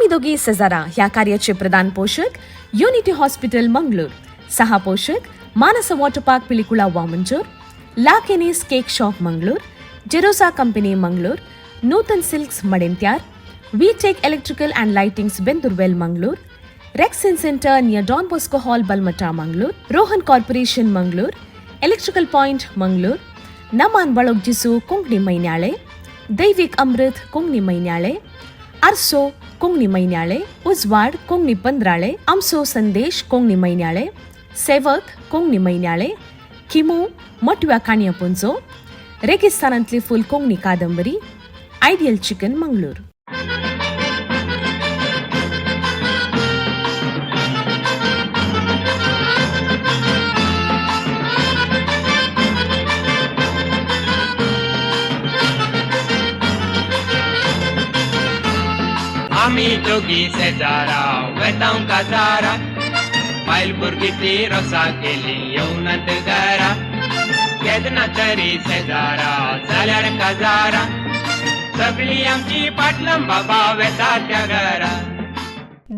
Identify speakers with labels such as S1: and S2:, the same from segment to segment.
S1: आम्ही दोघी सजारा ह्या कार्याचे प्रधान पोषक युनिटी हॉस्पिटल मंगळूर, सहा पोषक मानस water park Pilikula Vamanjoor, La Kenis cake shop Mangalore, Jerosa company Mangalore, Nutan silks Madantyar, V Tech electrical and lightings Bendurwell Mangalore, rexine centre near Don Bosco hall Balmatta Mangalore, Rohan corporation Mangalore, electrical point Mangalore, नमान बळोग जिसू कोंकणी मैन्याळे, दैविक अमृत कोंकणी मैन्याळे, आरसो कोंकणी मैन्याळे, उजवाड कोंकणी पंद्राळे, आमसो संदेश कोंकणी मैन्याळे, सेवक कोंकणी मैन्याळे, किमू मोटव्या काणया पुंजो, रेगिस्तानांतली फुल कोंकणी कादंबरी, आयडियल चिकन मंगळूर.
S2: आम्ही दोघी शेजारा वेतांव काजारा, बायल भुरगीची रोसा केली येवनात घरा, केदना तरी शेजारा जाल्यार काजारा, सगळी आमची पाटलम बाबा वेता त्या घरा.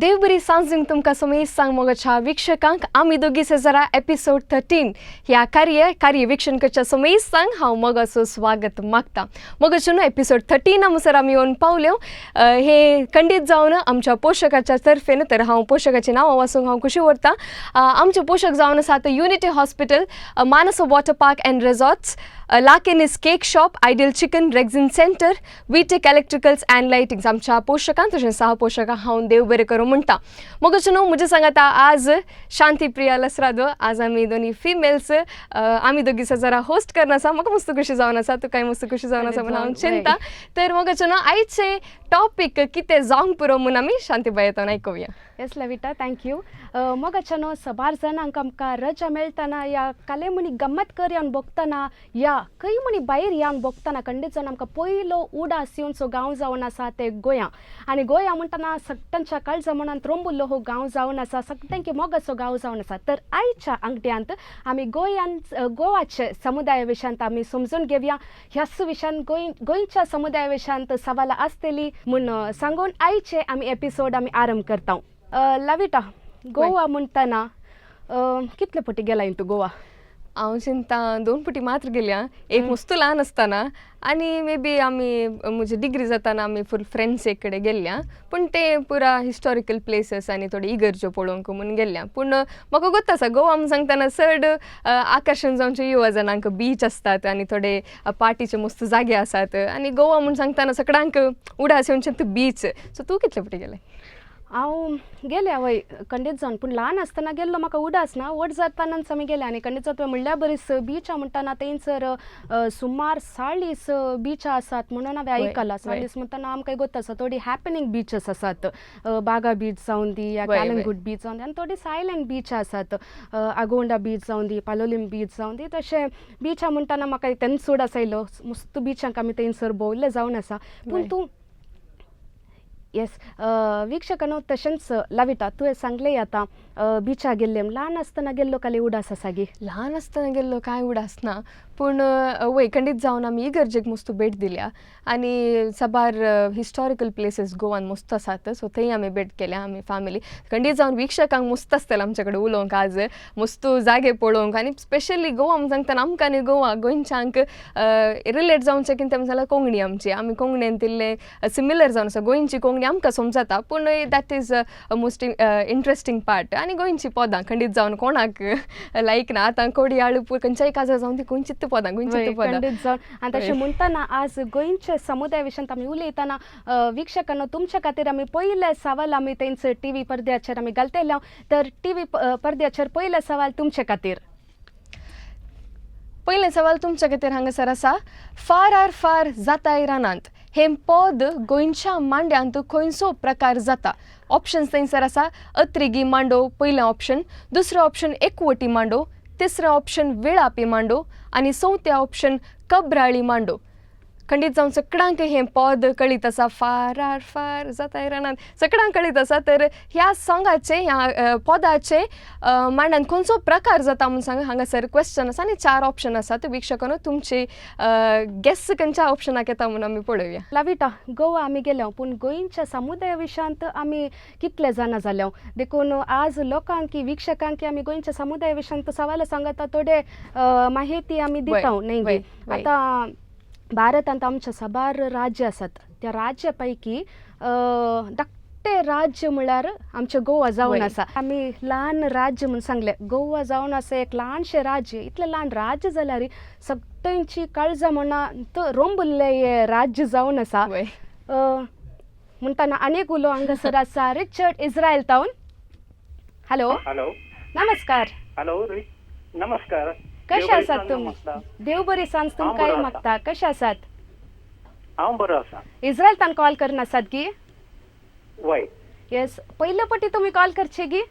S3: देव बरी सांजिंग तुमकां समेश सांग मोगाच्या वीक्षकांक आमी दोगी सेजारा एपिसोड 13 ह्या कार्य वीक्षण करच्या समेश सांग हांव मोगाचो स्वागत मागता. मोगाचो एपिसोड 13 हांगसर आमी येवन पावल्यो. हे खंडीत जावन आमच्या पोषकाच्या तर्फेन, तर हांव पोषकाचें नांव वाचूंक हांव खुशी उरतां. आमचे पोषक जावन आसात unity hospital, Manas water park and resorts, La Kenis cake shop, ideal chicken, rexine centre, V Tech electricals and lightings. आमच्या पोषकांक तशेंच सहा पोषकांक हांव देव बरें करूं म्हणटा. मोगाचो मुझे सांगाता आज शांती प्रिया लसरादो. आज आमी दोनी फिमेल्स आमी दोगी जरा होस्ट करना आसा. म्हाका मस्त खुशी जावन आसा, तुकाय मस्त खुशी जावन आसा म्हणून हांव चिंता. तर मोगाचो आयचे टॉपिक कितें जावंक पुरो म्हणून आमी शांतीबाई येतान आयकुया.
S4: Yes लविता, thank you. मोगाचनो सबार जाणांक आमकां रजा मेळटना या काले म्हणी गम्मत कर येवन बगतना या खंय म्हणी भायर येवन बगतना खंडीत जावन आमकां पयलो उडास येवनचो गांव जावन आसा ते गोंया. आनी गोंया म्हणटना सगळ्यांच्या काळजा मनान त्रोंबुल्लो हो गांव जावन आसा, सगळ्यांकी मोगाचो गांव जावन आसा. तर आयच्या अंगट्यांत आमी गोवाचे समुदाया विशयांत आमी समजून घेवया. ह्याच विशयान गोंयच्या समुदाया विशयांत सवालां आसतली म्हूण सांगून आयचे आमी एपिसोड आमी आरंभ करता. लविता, गोवा म्हणटना कितले फावटी गेला तूं गोवा?
S3: हांव चिंता 2 फावटी मात्र गेल्या. एक मस्त ल्हान आसतना आनी मे बी आमी म्हजी डिग्री जाताना आमी फूल फ्रेंड्स एक कडेन गेल्ल्या. पूण ते पुरा हिस्टॉरिकल प्लेसीस आनी थोडी इगर्ज्यो पळोवंक म्हणून गेल्ल्या. पूण म्हाका गोत आसा गोवा म्हूण सांगतना चड आकर्शण जावचे युवा जाणांक बीच आसतात आनी थोडे पार्टीचे मस्त जागे आसात. आनी गोवा म्हूण सांगतना सगळ्यांक उडास येवचें बीच. सो तूं कितले फावटी गेलें?
S4: हांव गेल्या वय खंडीत जावन, पूण ल्हान आसतना गेल्लो म्हाका उडास ना. व्हड जातानाच आमी गेले. आनी खंडीत जाता म्हणल्यार बरीच बिचां म्हणटना थंयसर सुमार 40 बिचां आसात म्हणून हांवें आयकलां. 40 म्हणटना आमकां गोत आसा थोडी हॅपनिंग बीचस आसात. बागा बीच जावन दी या कालंगूट बीच जावन दी, आनी थोडी सायलंट बीच आसात. आगोंडा बीच जावन दी, पालोलीम बीच जावन दी. तशें बिचां म्हणटना म्हाका तेन्ना उडास आयलो. मस्त बिचांक आमी थंयसर भोंवले जावन आसा. पूण तूं येस वीक्षकांनो, तशेंच लविता तुवें सांगलें आतां बिचां गेल्ले. ल्हान आसतना गेल्लो काले उडास आसा गे?
S3: ल्हान आसतना गेल्लो कांय उडास ना. पूण वय खंडीत जावन आमी इगर्जेक मस्त भेट दिल्या. आनी साबार हिस्टॉरिकल प्लेसीस गोवान मस्त आसात. सो थंय आमी भेट केल्या आमी फॅमिली. खंडीत जावन वीक्षकांक मस्त आसतलें आमचे कडेन उलोवंक आज, मस्त जागे पळोवंक. आनी स्पेशली गोवा म्हूण सांगतना आमकां न्ही गोवा गोंयच्यांक रिलेट जावचें कितें जाल्यार कोंकणी आमची. आमी कोंकणीन तिल्ले सिमिलर जावन आसा. गोंयची कोंकणी आमकां समजता, पूण that is most interesting part. आनी गोंयची पदां खंडीत जावन कोणाक लायक ना. आतां कोडी आळू खंयच्याय काजार जावन ती गोंयची पदां गोंयची पदां
S4: खंडीत जावन. आनी तशें म्हणटना आज गोंयचे समुदाय विशयांत आमी उलयतना वीक्षकांनो तुमच्या खातीर आमी पयले सवाल आमी थंयसर टीव्ही पडद्याचेर आमी घालतले. तर टीव्ही पडद्याचेर पयले सवाल तुमचे खातीर.
S3: पयले सवाल तुमच्या खातीर हांगासर आसा. फार आर फार जाताय रानांत हें पद गोंयच्या मांड्यांत खंयचो प्रकार जाता? ऑप्शन्स थंयसर आसा. अत्रिगी मांडो पयलें ऑप्शन, दुसरें ऑप्शन एकवटी मांडो, तिसरें ऑप्शन वेळापी मांडो आनी चवथें ऑप्शन कबराळी मांडो. खंडीत जावन सगळ्यांक हें पद कळीत आसा फार आर फार जाता रानांत सगळ्यांक कळीत आसा तर ह्या सॉंगाचे ह्या पदाचे मांडन खंयचो प्रकार जाता म्हणून सांग हांगासर क्वेश्चन आसा आनी 4 ऑप्शन आसा तर विक्षकानो तुमची गेस खंयच्या ऑप्शनाक येता म्हणून आमी पळोवया.
S4: लाविटा गोवा आमी गेल्या पूण गोंयच्या समुदाया विशयांत आमी कितले जाणा जाल्या देखून आज लोकांक की विक्षकांक आमी गोंयच्या समुदाया विशयांत सवाल सांगता थोडे माहिती आमी दिता न्ही
S3: वय.
S4: आतां भारतांत आमच्या साबार राज्य आसात त्या राज्या पैकी धाकटे राज्य म्हळ्यार आमचे गोवा जावन आसा आमी ल्हान राज्य म्हणून सांगले गोवा जावन आसा एक ल्हानशें राज्य इतलें ल्हान राज्य जाल्यार सगळ्यांची काळजां म्हणा तो रोंबुल्लें हें राज्य जावन आसा म्हणटाना आनीक उलो हांगासर आसा रिचर्ड इस्रायल तावन. हॅलो
S5: हॅलो
S4: नमस्कार.
S5: हॅलो नमस्कार.
S4: कशे आसात तुमी? देव बरी सांज तुमकांय मागता. कशे आसात?
S5: हांव बरो आसा.
S4: इस्रायलतान कॉल करन आसात गी?
S5: वय
S4: येस पयले पटी तुमी कॉल करचे गी?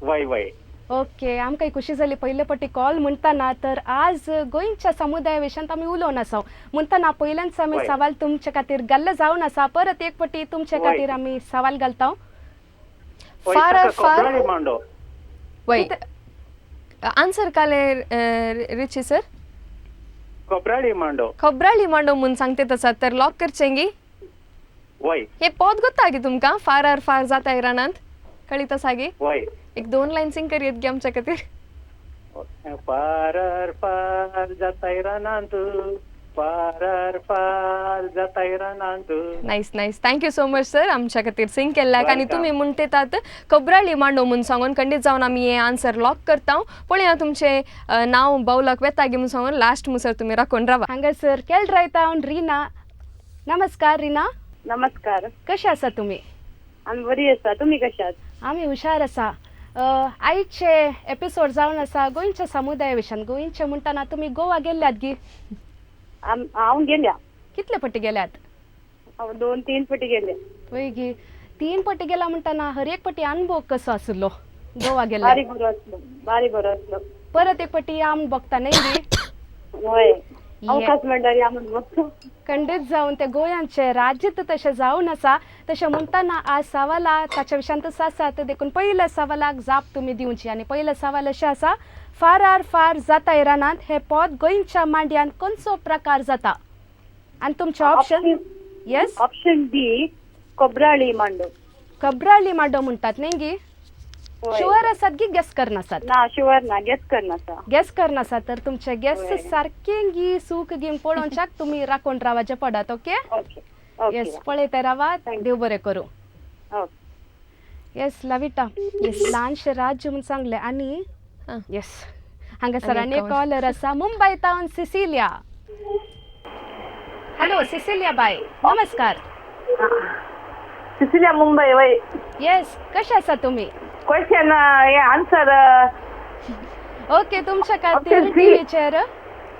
S5: वय वय
S4: ओके आमकांय खुशी जाली पयले पटी कॉल म्हणटाना तर आज गोंयच्या समुदाया विशयांत आमी उलोवन आसा म्हणटाना पयल्याच आमी
S5: वय.
S4: सवाल तुमचे खातीर गल्ले जावन आसा परत एक पटी तुमचे
S5: वय.
S4: खातीर आमी सवाल घालता.
S3: फार आर फार
S5: कोपराळी मांडो.
S3: वय आन्सर काले रिची सर
S5: कोपराळी मांडो.
S3: खबराळी मांडो म्हणून सांगते तसा तर लॉक करचेंगी.
S5: वय
S3: हे पद गोत्ता गे तुमकां फार आर फार जाता रानांत कळीत आसा गे.
S5: वय
S3: एक 2 लाईन सिंग करियत गे आमच्या खातीर.
S5: पार पार जाताय रानांत पार पार जाताय रानांत.
S3: Nice nice thank you so much sir आमच्या खातीर सिंग केल्ल्याक आनी
S5: Welcome.
S3: तुमी म्हणटेतात खबराळी मांडो म्हणून सांगून खंडीत जावन आमी हे आन्सर लॉक करता. पळया तुमचे नांव बावलाक वेता गे म्हणून सांगून लास्ट मुसर तुमी राखून रावा.
S4: हांगासर केल रायता रिना. नमस्कार रिना.
S6: नमस्कार.
S4: कशे आसा तुमी?
S6: आमी बरी आसा. तुमी कशे आहात?
S4: आमी हुशार आसा. आयचे एपिसोड जावन आसा गोंयच्या समुदाया विशयान. गोंयचे म्हणटाना तुमी गोवा गेल्ल्यात गी?
S6: हांव गेल्या.
S4: कितले पटी गेल्यात?
S6: हांव 2-3 फाटी गेले.
S4: वय गी 3 पटी गेला म्हणटाना हर एक पटी अनुभव कसो आसलो गोवा गेल्या?
S6: बारी बरो आसलो. बारी बरो आसलो.
S4: परत एक पटी या म्हूण बघता न्ही गी?
S6: होय अवकाश मेळटा या म्हणून बघतो.
S4: खंडीत जावन ते गोंयांचे राज्य तशें जावन आसा तशें म्हणटाना आज सवाला ताच्या विशयांतच आसात देखून पयल्या सवालाक जाप तुमी दिवची आनी पयले सवाल अशें आसा फार आर फार जाता रानांत हे पद गोंयच्या मांड्यान खंयचो प्रकार जाता आनी तुमचे ऑप्शन येस
S6: ऑप्शन बी कोबराळी मांडो.
S4: खबराळी मांडो म्हणटात न्ही गी?
S6: होय.
S4: शुअर आसात गी गेस करनासात?
S6: ना शुअर ना गेस करनासा.
S4: गेस करनासात तर तुमचे गेस
S6: होय.
S4: सारके गी सूक घेवन पळोवच्याक तुमी राखून रावाचे पडात. Okay
S6: okay okay.
S4: येस पळयते रावा. देव बरें करूं.
S6: ओके.
S4: येस लाविटा येस ल्हानशें राज्य म्हणून सांगलें आनी
S3: आं.
S4: येस हांगासर
S3: आनी
S4: आनी
S3: एक
S4: कॉलर आसा मुंबय तावन सिसिलिया. हॅलो सिसिलिया बाय नमस्कार.
S6: सिसिलिया मुंबई. वय
S4: येस कशे आसा तुमी?
S6: क्वेश्चन हे आन्सर
S4: ओके तुमच्या खातीर
S6: Option C.
S4: टीव्हीचेर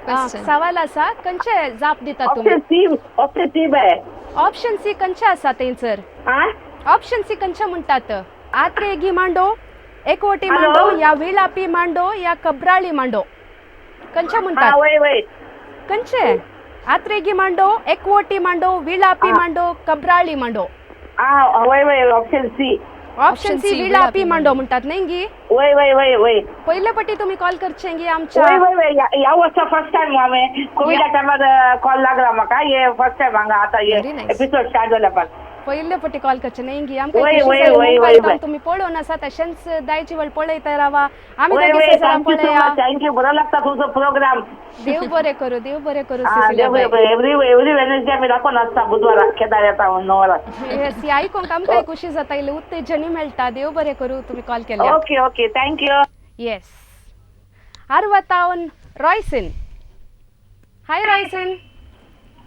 S3: Question.
S4: सवाल आसा खंयचे जाप दिता तुमी?
S6: Option C. Option C bye.
S4: Option C खंयचे आसा थंयसर?
S6: हा
S4: ऑप्शन सी खंयचे म्हणटात? आत्रेगी मांडो, एकवटी
S6: Hello?
S4: मांडो या विलापी मांडो या कबराळी मांडो खंयचे
S6: हा
S4: म्हणटात?
S6: वय वय.
S4: खंयचे? आत्रेगी मांडो, एकवटी मांडो, विलापी मांडो, कबराळी मांडो.
S6: हा वय वय ऑप्शन सी.
S4: ऑप्शन सी विलापी मांडो म्हणटात न्ही गी?
S6: वय वय वय वय.
S4: पयले पटी तुम्ही कॉल करचे गी आमच्या?
S6: वय वय वय ह्या वर्सा फर्स्ट टाइम हांवें कोविडा टायमार कॉल लागला म्हाका हे फर्स्ट टाइम हांगा आतां हे
S3: Very nice.
S6: एपिसोड स्टार्ट जाल्या पास.
S4: पयले पटी कॉल करचे न्ही गी?
S6: वय, वय, वय, वय, वय.
S4: तुम्ही पळोवन आसा तशेंच दायची वेळ पळयता रावा. आमी
S6: वय
S4: दोगी
S6: वय
S4: सगळ्यां
S6: थँक्यू सो
S4: पळया.
S6: मच. थँक्यू. बरो लागता तुजो प्रोग्राम.
S4: देव बरें करूं. देव बरें करूं सिसिलिया बाय.
S6: एवरी वेनसडे आमी दाखोवन आसता बुधवारा केदार येता 9 वरांक.
S4: येस ही आयकूंक आमकांय खुशी जाता इल्ली उत्तेजनी मेळटा. देव बरें करूं तुमी कॉल केल्या.
S6: Okay okay thank you.
S4: येस आर्वतावन Royson. Hi Royson.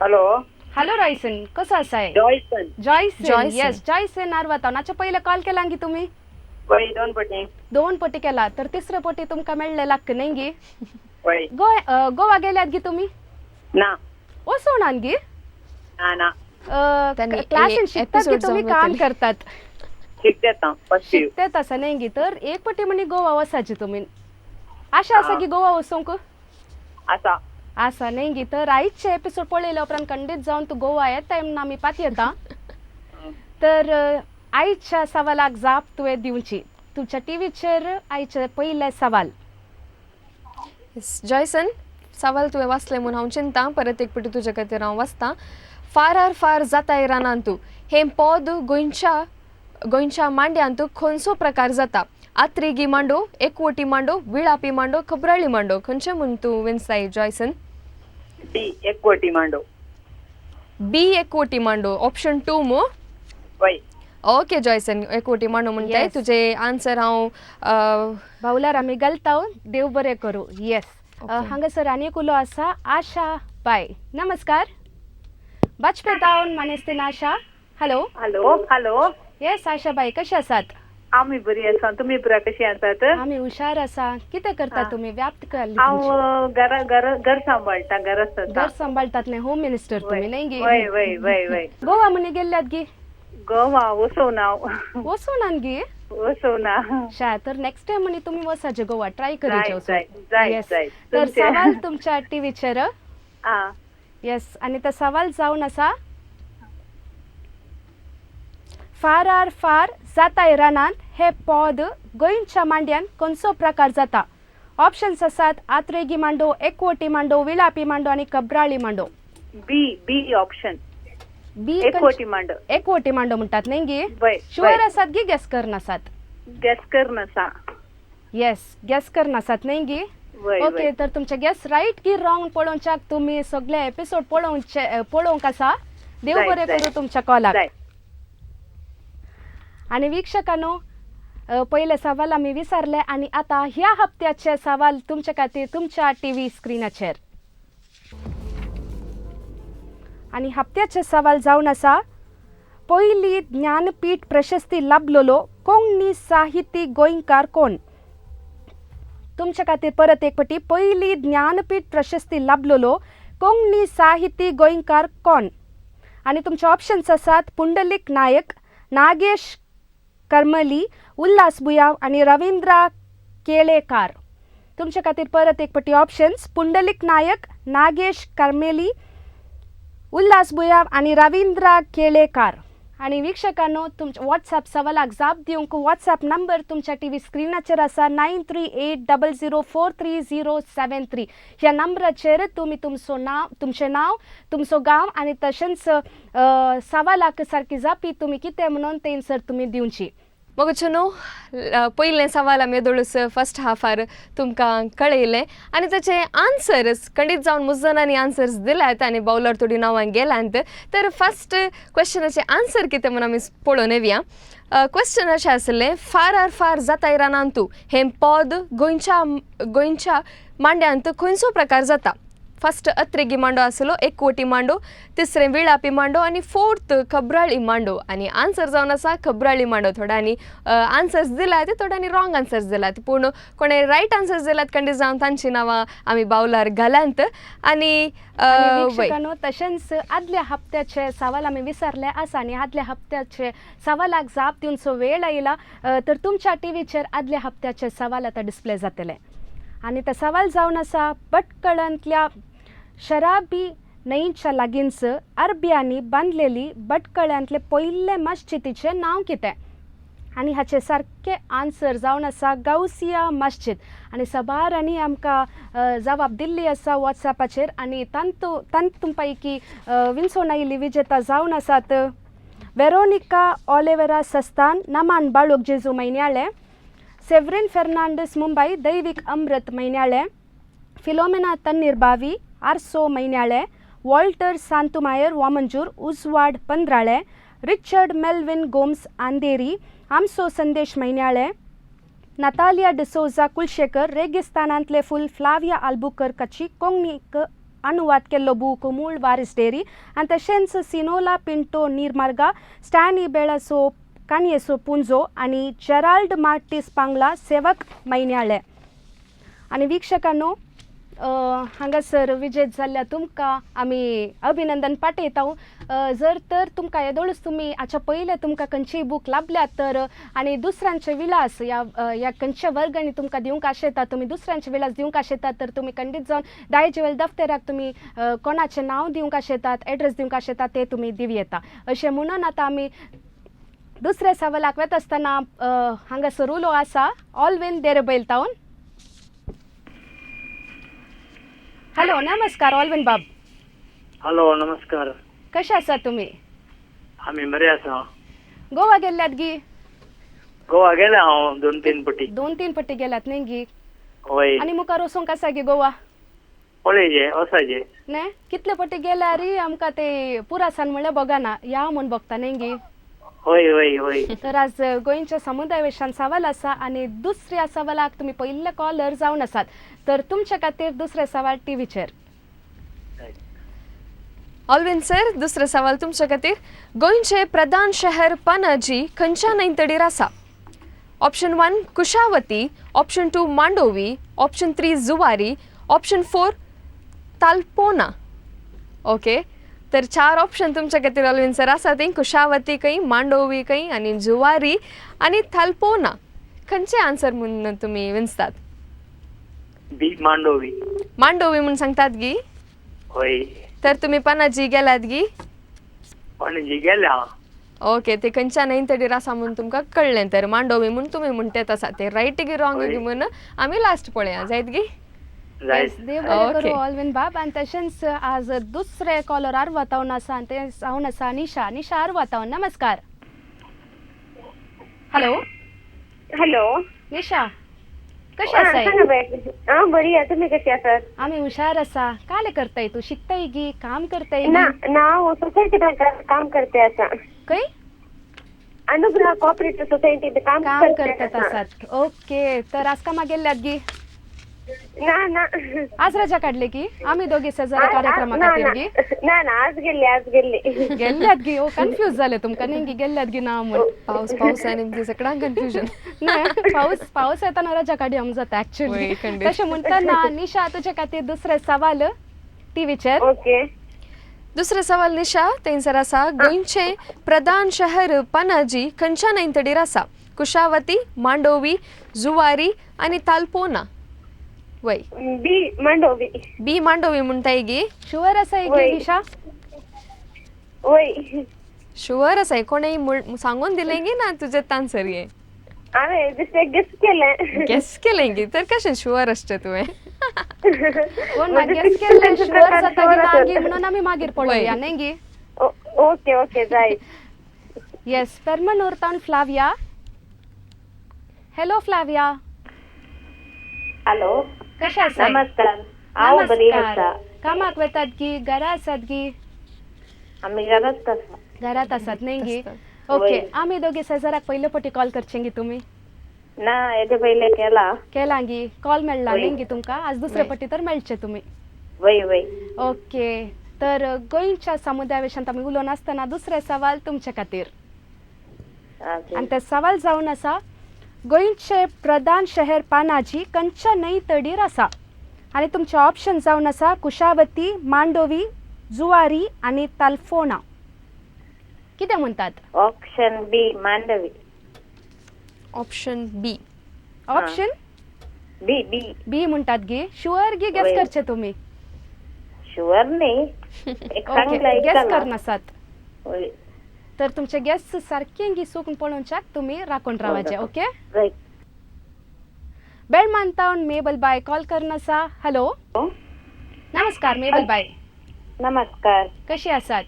S5: Hello
S4: hello Royson कसो आसाय?
S6: जॉयसन.
S4: जॉयसन.
S3: जॉयसन.
S4: येस जॉयसन आर्वतावन. अच्छा पयले कॉल केला गी तुमी?
S6: वय 2 पटी.
S4: 2 पटी केला तर तिसरे पटी तुमकां मेळ्ळे लाग न्ही गी?
S6: वय
S4: गोवा गेल्यात गी तुमी?
S6: ना
S4: वसोणान गी?
S6: ना ना
S3: त्यांनी
S4: क्लासीन
S3: हे
S4: शिकतात गी
S3: episode
S4: तुमी
S3: जावन
S4: काम
S3: वतले.
S4: करतात?
S6: शिकते आता फर्स्ट यू.
S4: शिकतात आसा न्ही गी? तर एक पटी म्हणी गोवा वसाची तुमी. आशा आसा की गोवा वचोंक?
S6: आसा
S4: आसा नेंगी तर आयचे एपिसोड पळयल्या उपरांत खंडीत जावन तूं गोवा येता तेन्ना आमी पात येता तर आयच्या सवालाक जाप तुवें दिवची तुमच्या टीव्हीचेर आयचे पयले सवाल
S3: जॉयसन सवाल तुवें वाचले म्हूण हांव चिंता परत एक फावटी तुजे खातीर हांव वाचतां फारार फार जाताय रानांतू हें पद गोंयच्या मांड्यांत खंयचो प्रकार जाता आत्रेगी मांडो एकवटी मांडो विळापी मांडो खबराळी मांडो खंयचे म्हूण तूं विंचताय जॉयसन
S6: डी एकवटी मांडो
S3: बी एकवटी मांडो ऑप्शन 2 मो
S6: वय
S3: ओके जॉयसन एकवटी मांडो म्हणटाय
S4: Yes.
S3: तुजे आन्सर हांव
S4: भावल्यार आमी घालता देव बरें करूं येस हांगासर आनी एक उलो आसा आशा बाय नमस्कार बाचपे टावन मानेस्तीन आशा हॅलो
S6: हॅलो
S4: येस आशा बाय कशे आसात
S6: आमी बरी आसा तुमी बऱ्या कशी आसात
S4: आमी हुशार आसा कितें करता तुमी व्याप्त
S6: हांव घर सांबाळटा घर आसा
S4: घर सांबाळटात न्ही होम मिनिस्टर तुमी नाही गे
S6: वय वय वय वय
S4: गोवा म्हणे गेल्ल्यात गे
S6: गोवा वसोना
S4: वचून गे
S6: वसोना
S4: शा तर नेक्स्ट टाइम म्हणे तुम्ही वसाचे गोवा ट्राय
S6: जाय
S4: करीचे
S6: जाय जाय
S4: Yes.
S6: जाय
S4: तर सवाल तुमच्या टीव्हीचेर
S6: आ
S4: येस आणि तो सवाल जावन आसा फारार फार जाताय रानांत हे पद गोंयच्या मांड्यान खंयचो प्रकार जाता ऑप्शन्स आसात आत्रेगी मांडो एकवटी मांडो विळापी मांडो आणि कबराळी मांडो
S6: बी ऑप्शन
S4: बी
S6: एकवटी मांडो
S4: एकवटी मांडो म्हणटात न्ही गे
S6: वय
S4: शुअर आसात गी गेस करनासात
S6: गॅस कर नसा
S4: येस गेस करनासात न्ही गी
S6: वय
S4: ओके तर तुमचे गेस राईट की रॉंग पळोवच्याक तुम्ही सगळे एपिसोड पळोवंक आसा देव
S6: जाय,
S4: बरें
S6: जाय.
S4: करूं तुमच्या कॉलाक
S6: जाय
S4: आणि वीक्षकांनो पहिले सवाल आम्ही विसरले आणि आता ह्या हप्त्याचे सवाल तुमच्या खातीर तुमच्या टीव्ही स्क्रीनाचेर आणि हप्त्याचे सवाल जावन आसा पयली ज्ञानपीठ प्रशस्ती लाभलेलो कोंकणी साहिती गोंयकार कोण तुमच्या खातीर परत एक फावटी पयली ज्ञानपीठ प्रशस्ती लाभलेलो कोंकणी साहिती गोंयकार कोण आणि तुमचे ऑप्शन्स आसात पुंडलीक नायक नागेश करमली उल्हास बुयाव आणि रवींद्र केळेकार तुमच्या खातीर परत एक फावटी ऑप्शन्स पुंडलीक नायक नागेश करमेली उल्हास बुयाव आणि रवींद्र केळेकार आणि वीक्षकांनो तुमच्या व्हॉट्सॲप सवालाक जाप दिवंक व्हॉट्सॲप नंबर तुमच्या टीव्ही स्क्रीनाचेर आसा 9380043073 ह्या नंबराचेर तुमी तुमचें नांव तुमचो गांव आनी तशेंच सवालाक सारकी जापी तुमी कितें म्हणून तेंसर तुमी दिवची
S3: मग नो पयलें सवाल आमी दोळूस फर्स्ट हाफार तुमकां कळयलें आनी ताचे आन्सर्स खंडीत जावन मुजनांनी आन्सर्स दिल्यात आनी बावलर थोडी नांवां गेल्यांत तर फर्स्ट क्वेश्चनाचे आन्सर कितें म्हणून आमी पळोवन येवया क्वेश्चन अशें आसलें फारार फार जाताय रानांतू हें पद गोंयच्या मांड्यांत खंयचो प्रकार जाता फर्स्ट अत्रेगी मांडो आसलो एकवटी मांडो तिसरें विळापी मांडो आनी फोर्थ खबराळी मांडो आनी आन्सर जावन आसा खबराळी मांडो थोड्यांनी आन्सर्स दिल्यात थोड्यांनी रॉंग आन्सर्स दिल्यात पूण कोणें रायट आन्सर्स दिल्यात खंडीत जावन तांची नांवां आमी बावलार घाल्यांत आनी
S4: वीक्षकांनो तशेंच आदल्या हप्त्याचे सवाल आमी विसरले आसा आनी आदल्या हप्त्याचे सवालाक जाप दिवचो वेळ आयला तर तुमच्या टीव्हीचेर आदल्या हप्त्याचे सवाल आतां डिस्प्ले जातले आनी तो सवाल जावन आसा भटकळांतल्या शराबी न्हंयच्या लागींच अरबियांनी बांदलेली भटकळ्यांतले पयले मस्जिदीचें नांव कितें आनी हाचे सारके आन्सर जावन आसा गौसिया मस्जिद आनी सबारांनी आमकां जवाब दिल्ली आसा वॉट्सॅपाचेर आनी तांतूं पैकी विंचोन आयिल्ली विजेता जावन आसात वेरोनिका ऑलिवेरा सस्तान नमान बाळूक जेजू मैन्याळे सेव्रिन फेर्नांडस मुंबई दैविक अमृत मैन्याळे फिलोमेना तन्नीर बावी आर्सो मैन्याळे वॉल्टर सांतुमायर वामंजूर उजवाड पंद्राळे रिचर्ड मेल्विन गोम्स आंदेरी आमसो संदेश मैन्याळे नतालिया डिसोजा कुलशेकर रेगिस्तानांतले फूल फ्लाविया आल्बुकर्काची कोंकणीक अनुवाद केल्लो बूक मूळ वारीस डेरी आनी तशेंच सिनोला पिंटो नीरमार्गा स्टॅनी बेळासो काणयेसो पुंजो आनी जेराल्ड मार्टीस पांगला सेवक मैन्याळे आनी वीक्षकांनो हांगासर विजेत जाल्ल्या तुमकां आमी अभिनंदन पाठयता जर तर तुमकां येदोळूच तुमी हाच्या पयले तुमकां खंयचीय बूक लाभल्यात तर आनी दुसऱ्यांचे विलास या खंयच्या वर्गणी तुमकां दिवंक आशेतात तुमी दुसऱ्यांचे विलास दिवंक आशेतात तर तुमी खंडीत जावन दायजेवेल दफ्तराक तुमी कोणाचें नांव दिवंक आशेतात एड्रेस दिवंक आशेतात ते तुमी दिव येता अशें म्हणून आतां आमी दुसऱ्या सवालाक वेता आसतना हांगासर उलो आसा ऑलविन देरबैल टावन. हॅलो नमस्कार ऑलविन बाब.
S5: हॅलो नमस्कार.
S4: कशे आसात तुमी?
S5: आम्ही बरे आसा.
S4: गोवा गेल्ल्यात गी?
S5: गोवा गेला हांव 2-3 पटी.
S4: 2-3 पट्टी गेल्यात न्ही गी?
S5: होय.
S4: आनी मुखार वचूंक आसा गी गोवा?
S5: पळयजे वसाजे.
S4: ने कितले पट्टी गेल्यार आमकां ते पुरासान म्हणल्यार बघाना या म्हूण बघता न्ही गी?
S5: होय होय होय.
S4: तर आज गोंयच्या समुदाय वेशान सवाल आसा आनी दुसऱ्या सवालाक तुमी पयले कॉलर जावन आसात तर तुमच्या खातीर दुसरे सवाल टीव्हीचेर.
S3: ऑलविन सर दुसरो सवाल तुमच्या खातीर. गोंयचे प्रधान शहर पणजी खंयच्या न्हंयतडीर आसा? Option 1 Kushavati, option 2 Mandovi, option 3 Zuari, option 4 Talpona. Okay तर 4 ऑप्शन तुमच्या खातीर ऑलविन सर आसा ती कुशावती खंय, मांडोवी खंय आनी जुवारी आनी थालपोना. खंयचे आन्सर म्हणून तुमी विंचतात?
S5: बी मांडोवी.
S3: मांडोवी म्हणून सांगतात गी?
S5: होय.
S3: तर तुमी पणजी गेल्यात गी?
S5: पणजी गेल्या.
S3: ओके ते खंयच्या न्हंयतडीर आसा म्हणून तुमकां कळ्ळें तर मांडोवी म्हणून तुमी म्हणटेत आसा ते रायट गी रॉंग गी म्हणून आमी लास्ट पळया जायत गी.
S4: देव बरें करूं ऑलविन बाब. आनी तशेंच आज दुसरे कॉलर आरवातावन आसा आनी ते जावन आसा निशा. निशा आरवातावन नमस्कार. हॅलो
S7: हॅलो
S4: निशा कशी आसा?
S7: बरी आहे. तुम्ही कशी आसात?
S4: आम्ही हुशार आसा. काले करताय तू? शिकताय गी? काम करताय गी?
S7: ना सोसायटीत काम करते आसा.
S4: खंय?
S7: अनुग्रह कोऑपरेटिव्ह सोसायटीत काम
S4: करतात आसात. ओके तर आज कामाक गेल्यात गी?
S7: ना
S4: आज रजा काढले की? आम्ही दोघी जरा कार्यक्रमा खातीर गी?
S7: ना आज गेल्ले
S4: गेल्यात गी? ओ कन्फ्यूज झाले तुमकां न्ही गी गेल्यात गी ना म्हणून?
S3: पाऊस आनी ती सगळ्यांक कन्फ्युजन.
S4: नाही पाऊस येताना रजा काढी आम जाता ऍक्च्युअली. तशें म्हणटाना निशा तुजे खातीर दुसरे सवाल टीव्हीचेर.
S7: ओके
S3: दुसरो सवाल निशा तेंसर आसा. गोंयचे प्रधान शहर पणजी खंयच्या न्हंयतडीर आसा? कुशावती, मांडोवी, जुवारी आनी तालपोना. वय
S7: बी मांडोवी.
S3: बी मांडोवी म्हणटाय गी?
S4: शुअर आसा गी निशा?
S7: वय
S3: शुअर आसा? कोणेय सांगून दिलें गी ना तुजें आन्सर गे?
S7: हांवें दुसरें गेस केलें.
S3: गेस केलें गी? तर कशें शुअर आसचें तुवें?
S4: गेस केलें शुअर जाता गी ना गी म्हणून आमी मागीर पळोवया न्ही गी?
S7: ओके जाय.
S4: येस पेर्मनूर टावन फ्लाविया. Hello Flavia.
S7: हॅलो
S4: कशें आसा?
S7: नमस्कार. हांव बरी आसा.
S4: कामाक वेतात गी? घरा आसात गी?
S7: आमी घरात आसा.
S4: घरात आसात न्ही गी? ओके आमी दोघी शेजाराक पयले पटी कॉल करचें गी तुमी?
S7: ना हेजे पयले
S4: केला गी? कॉल मेळ्ळा न्ही गी तुमकां? आज दुसरे पटी तर मेळचे तुमी.
S7: वय
S4: ओके तर गोंयच्या समुदाय विशयान आमी उलोवन आसतना दुसरे सवाल तुमचे खातीर. आनी ते सवाल जावन आसा गोंयचे प्रधान शहर पणजी खंयच्या न्हंयतडीर आसा? आनी तुमचे ऑप्शन जावन आसा कुशावती, मांडोवी, जुवारी आनी तालफोना. कितें म्हणटात?
S7: ऑप्शन बी मांडवी.
S3: ऑप्शन बी.
S4: ऑप्शन
S7: बी बी
S4: बी म्हणटात गी? शुअर गी गेस करचे तुमी?
S7: शुअर नाही.
S4: ओके गेस करनासात तर तुमचे गेस सारके गी चूक पळोवच्याक तुमी राखून रावाचे. Okay बेळमान town मेबल bye call करनासा. Hello नमस्कार मेबल बाय.
S7: नमस्कार.
S4: कशी आसात?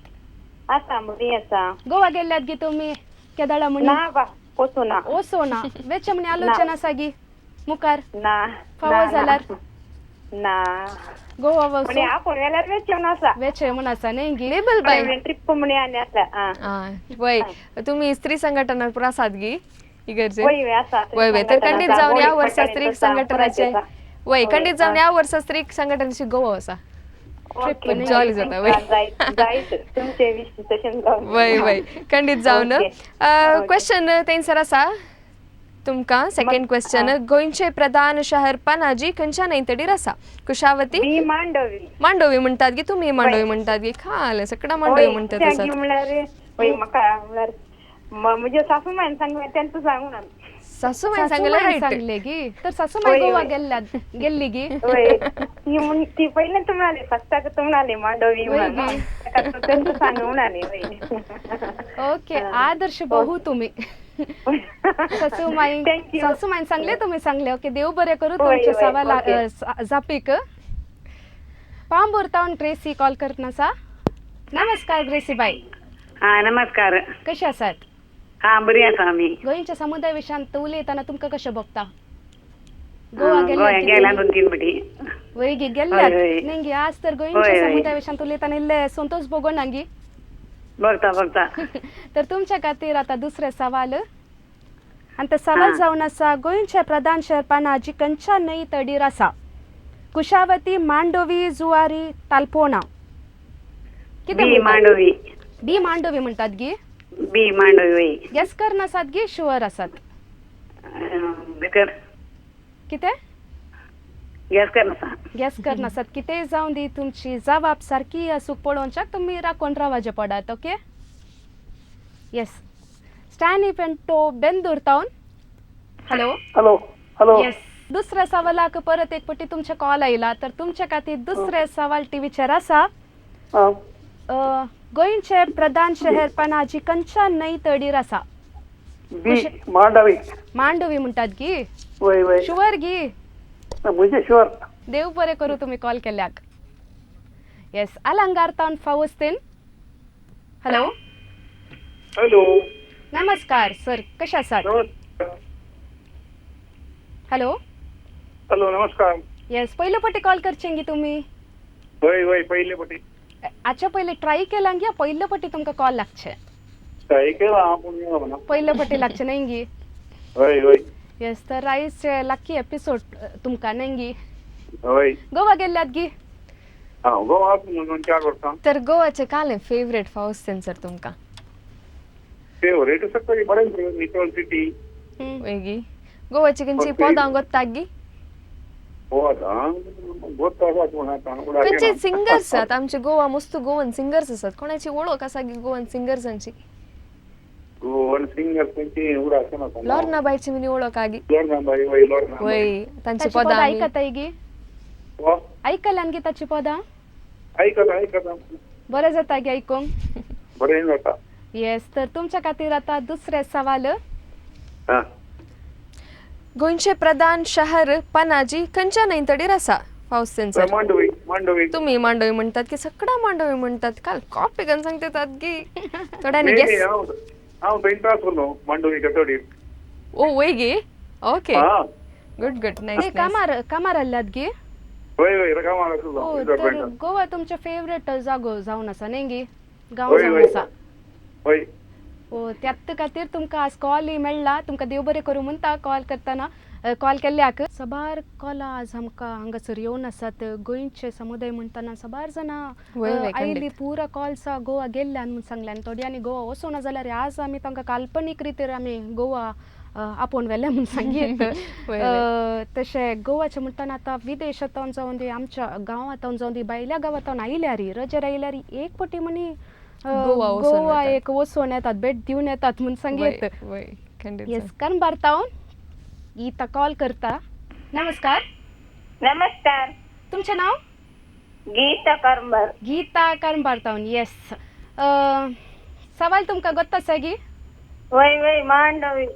S7: आसा बरी आसा.
S4: गोवा गेल्यात गी तुमी? केदाळा म्हणून?
S7: ना ओसोना.
S4: ओसोना वेचे म्हणे आलोचना आसा गी मुखार?
S7: ना
S4: फावो जाल्यार
S7: ना
S4: गोवा
S7: म्हणे आपण गेल्यार वेचून आसा.
S4: वेचे म्हण आसा न्ही गी?
S3: मेबल बाय
S7: ट्रिप म्हणे आनी आसा.
S3: वय तुम्ही स्त्री संघटनार आसात गी इगर्जे?
S7: वय आसा.
S3: वय तर खंडीत जावन या वर्सा स्त्री संघटनाचे वय खंडीत जावन या वर्सा स्त्री संघटनाची गोवा आसा. ट्रिप जॉली जाता. वय खंडीत जावन क्वेश्चन तेंसर आसा. तुमका सेकंड क्वेश्चन गोंयचे प्रधान शहर पणाजी खंयच्या न्हंयतडीर आसा? कुशावती
S7: बी मांडवी
S3: मांडोवी म्हणतात की तुम्ही मांडोवी म्हणतात की खाल सगळं मांडोवी म्हणतात
S7: त्या
S3: आसात.
S7: म्हळ्यार होय म्हाका म्हळ्यार म्हणजे सासूमायन सांगलें तेंच सांगून हांवें.
S3: सासूबाई सांगले राईट.
S4: सांगले गी तर सासूमाई
S7: होय,
S4: गोवा
S7: होय.
S4: गेल्ली गी
S7: होय ती पहिले तू म्हणाले फस्टाक तू म्हणाले मांडवी
S4: होय
S7: म्हणून
S4: गे.
S7: तेंच सांगून म्हणाले होय.
S4: ओके आदर्श बहु तुम्ही सासूमाई
S7: Thank you.
S4: सासूमाईन सांगले तुम्ही सांगले ओके देव बरे करू
S7: होय,
S4: तुमचे
S7: होय,
S4: सवाल
S7: okay.
S4: जापीक पांबुरतावन ग्रेसी कॉल करतनासा. नमस्कार ग्रेसी बाई
S6: हा नमस्कार.
S4: कशी आसात?
S6: हा बरी आसा आमी.
S4: गोंयच्या समुदाय विशयांत उलयतना तुमकां कशें भोगता? गोवा
S6: गोंया गेल्या 2-3 फाटी.
S4: वय गे गेल्ल्यात
S6: होय, होय.
S4: नेंगी आज तर
S6: होय,
S4: गोंयच्या
S6: होय.
S4: समुदाय विशयांत उलयतना इल्ले संतोष भोगो नांगी.
S6: बघता
S4: तर तुमच्या खातीर आता दुसरे सवाल आणि ते सवाल जावन आसा गोंयचे प्रधान शहर पणाजी खंयच्या न्हंय तडीर आसा? कुशावती, मांडोवी, जुवारी, तालपोणा. कितें
S6: बी
S4: म्हणटात?
S6: मांडवी.
S4: बी मांडोवी म्हणटात गी.
S6: बी मांडवी.
S4: गॅस करनासात गी शुअर आसात?
S6: बेकर
S4: कितें
S6: गॅस कर नसा.
S4: गॅस करनासात कितेंय जावन दी तुमची जबाब सारकी आसूंक पळोवच्याक तुमी राखून रावाचे पडात. Okay yes Stany Pinto Bendur टावन. हॅलो
S5: हॅलो हॅलो
S4: येस दुसऱ्या सवालाक परत एक पटी तुमचे कॉल आयला तर तुमच्या खातीर दुसरे सवाल टीव्हीचेर आसा. गोंयचे प्रधान शहर पणाजी खंयच्या न्हंय तडीर आसा?
S5: बी मांडवी.
S4: मांडोवी म्हणटात गी.
S5: वय वय
S4: शुअर गी.
S5: म्हणजे शुअर.
S4: देव बरे करू तुम्ही कॉल केल्याक. येस अलंगार टावन फावस्तीन. हॅलो
S5: हॅलो
S4: नमस्कार सर कशे आसात? हॅलो
S5: हॅलो नमस्कार.
S4: येस पयले पटी कॉल करचें गी तुमी.
S5: वय वय पहिले पटी
S4: आजच्या पहिले ट्राय केला गी पयले पटी तुमकां कॉल लागचे?
S5: काय केला आपण म्हणा.
S4: पयले पटी लागचे न्ही गी.
S5: वय वय
S4: येस तर आयजचे लकी एपिसोड तुमकां न्ही गी.
S5: वय
S4: गोवा गेल्ल्यात गी.
S5: हा गोवा म्हणून 4 वर्सां.
S3: तर गोवाचे काले फेवरेट फावस्तेन सर तुमका?
S5: फेवरेट सगळी बरेच निकोल सिटी.
S3: वेगी गोवाची खंयची
S5: Okay.
S3: पदां गोत्ता गी?
S5: हो आता बहुत आवाज म्हणा तांबडा.
S3: खंयचे सिंगर्स आसात आमचे गोवा मस्त गोवन सिंगर्स आसात कोणाची ओळख आसा गी गोवन सिंगर्सांची?
S5: गोवन सिंगर कोणती उडा असं ना.
S3: लॉर्ना बायची मिनी ओळख आगी.
S5: लॉर्ना बाई वय लॉर्ना.
S3: वय तांची
S4: ताची
S3: पदां
S4: पदां
S3: आमी-
S4: ऐकताय गी.
S5: हो
S4: ऐकल्यान गी ताची पदां?
S5: ऐकता
S4: बरें जाता गी ऐकूंक.
S5: बरें जाता.
S4: येस तर तुमच्या खातीर आता दुसरे सवाल.
S5: हा
S3: गोंयचे प्रधान शहर पणाजी खंयच्या न्हंयतडीर आसा? फावस्तेन सर
S5: मांडवी मांडवी.
S3: तुम्ही मांडोवी म्हणतात की सगळा मांडोवी म्हणतात काल कॉपी करून सांगतात गी थोड्यांनी
S5: नाही,
S3: गेस.
S5: हांव बेंटा आसलो मांडवी कटोडी.
S3: ओ वय गे ओके
S5: हा
S3: गुड गुड
S4: ते
S3: नाईस
S4: कामार आल्यात गी.
S5: वय वय रकामार आसलो.
S4: हो
S5: इधर
S4: तर
S5: बेंटा.
S4: गोवा तुमचे फेवरेट जागो जावन आसा न्ही गी. गांव
S5: होय,
S4: जावन
S5: होय.
S4: आसा.
S5: वय
S4: हो त्यात खातीर तुमकां आज कॉल मेळ्ळा तुमकां देव बरें करूं म्हणटा कॉल करतना कॉल केल्ल्याक. सबार कॉल आज आमकां हांगासर येवन आसात गोंयचे समुदाय म्हणटना सबार जाणां
S3: वय, वय,
S4: आयली
S3: खंडीत.
S4: पुरा कॉल्स गोवा गेल्ल्यान म्हूण सांगल्यान थोड्यांनी गोवा वचूं ना जाल्यार आज आमी तांकां काल्पनीक रितीर आमी गोवा आपोवन व्हेलें म्हूण सांगीत.
S3: वय,
S4: तशें गोवाचें म्हणटना आतां विदेशांत जावन दी आमच्या गांवांत जावन दी भायल्या गांवांत आयल्यार रजेर आयल्यार एक पटी म्हणी
S3: गोवा वचून
S4: गोवा
S3: येतात.
S4: एक वचून येतात भेट दिवन येतात म्हूण सांगीत.
S3: वय खंडीत
S4: येस कारण भारतावन गीता कॉल करता. नमस्कार
S7: नमस्कार
S4: तुमचें नाव?
S7: गीता करंबर.
S4: गीता कारण भारतावन येस सवाल तुमकां गोत्ता आसा गी?
S7: वय वय मांडवी.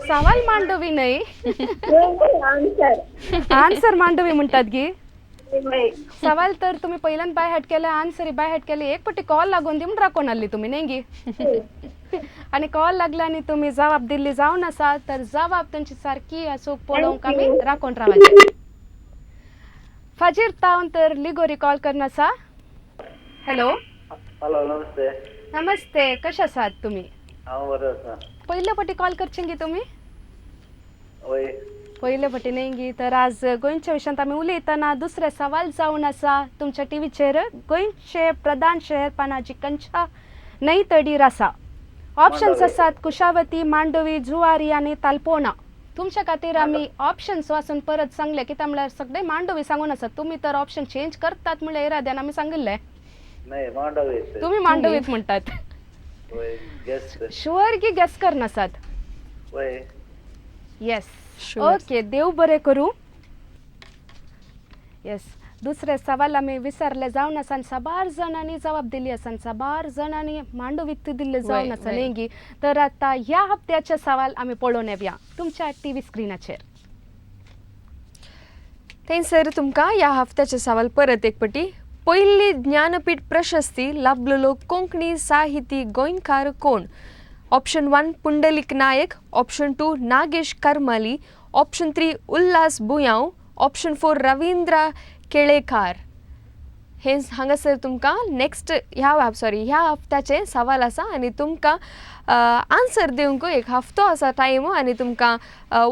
S4: सवाल मांडोवी न्हय
S7: आन्सर
S4: आन्सर मांडोवी म्हणटात गी.
S7: वय
S4: सवाल तर तुम्ही पहिल्यान बाय हॅट केले आन्सर बाय हॅट केले एक पटी कॉल लागून दी म्हणून राखून आली तुम्ही न्ही गी. आणि कॉल लागला आणि तुम्ही जबाब दिल्ली जावन आसा तर जबाब तुमची सारकी आसूंक पळोवंक आमी राखून रावचे. फाजीर तावन तर लिगोरी कॉल करन आसा. हॅलो
S5: हॅलो नमस्ते.
S4: नमस्ते कशे आसात तुमी?
S5: हांव बरो आसा.
S4: पयले पटी कॉल करचें गी तुमी?
S5: वय
S4: पयले पटी न्ही गी तर आज गोंयच्या विशयांत आमी उलयतना दुसरे सवाल जावन आसा तुमच्या टीव्हीचेर गोंयचे प्रधान शहर पणाजी खंयच्या न्हंय तडीर आसा? ऑप्शन्स आसात कुशावती, मांडोवी, जुवारी आनी तालपोणा. तुमच्या खातीर आमी ऑप्शन्स वाचून परत सांगले कित्याक म्हळ्यार सगळे मांडवी सांगून आसात तुमी तर ऑप्शन चेंज करतात म्हळ्यार इराद्यान आमी सांगिल्ले
S5: नाही मांडवीत
S4: तुमी मांडवीत म्हणटात
S5: वय गेस
S4: शुअर की गेस करनासात
S5: वय
S4: येस
S3: Sure.
S4: ओके देव बरें करूं येस दुसरे सवाल आमी विसरले जावन आसा आनी साबार जाणांनी जबाब दिली आसा आनी साबार जाणांनी मांडवीत दिल्ले जावन आसा
S3: वय.
S4: न्ही तर आता ह्या हप्त्याचे सवाल आमी पळोवन येवया तुमच्या टीव्ही स्क्रिनाचेर
S3: थंयसर तुमकां ह्या हफ्त्याचे सवाल परत एक पटी पयली ज्ञानपीठ प्रशस्ती लाभलेलो कोंकणी साहिती गोंयकार कोण option 1 Pundalik Naik option 2 Nagesh Karmali option 3 Ulhas Buyao option 4 Ravindra Kelekar हे हांगासर तुमकां नेक्स्ट ह्या हफ्त्याचे सवाल आसा आनी तुमकां आन्सर दिवंक एक हफ्तो आसा टायम आनी तुमकां